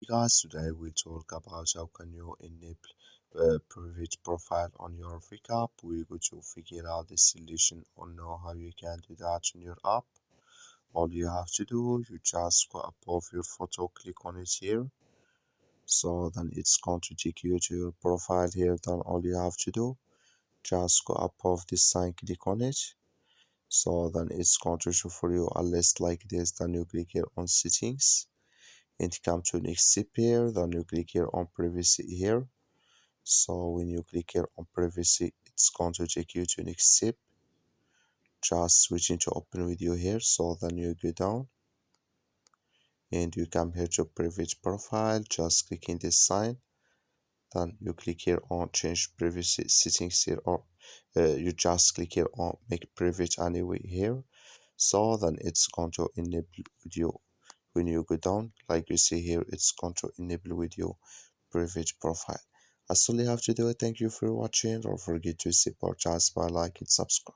Guys, today we talk about how can you enable private profile on your pickup. We're going to figure out the solution or know how you can do that on your app. All you have to do, you just go above your photo, click on it here. So then it's going to take you to your profile here. Then all you have to do, just go above this sign, click on it. So then it's going to show for you a list like this. Then you click here on settings and come to next step here. Then you click here on privacy here. So when you click here on privacy, it's going to take you to next step. Just switching to open video here. So then you go down and you come here to private profile. Just clicking this sign. Then you click here on change privacy settings here, or you just click here on make private anyway here. So then it's going to enable video. When you go down, like you see here, it's going to enable video private profile. That's all you have to do. Thank you for watching. Don't forget to support us by like and subscribe.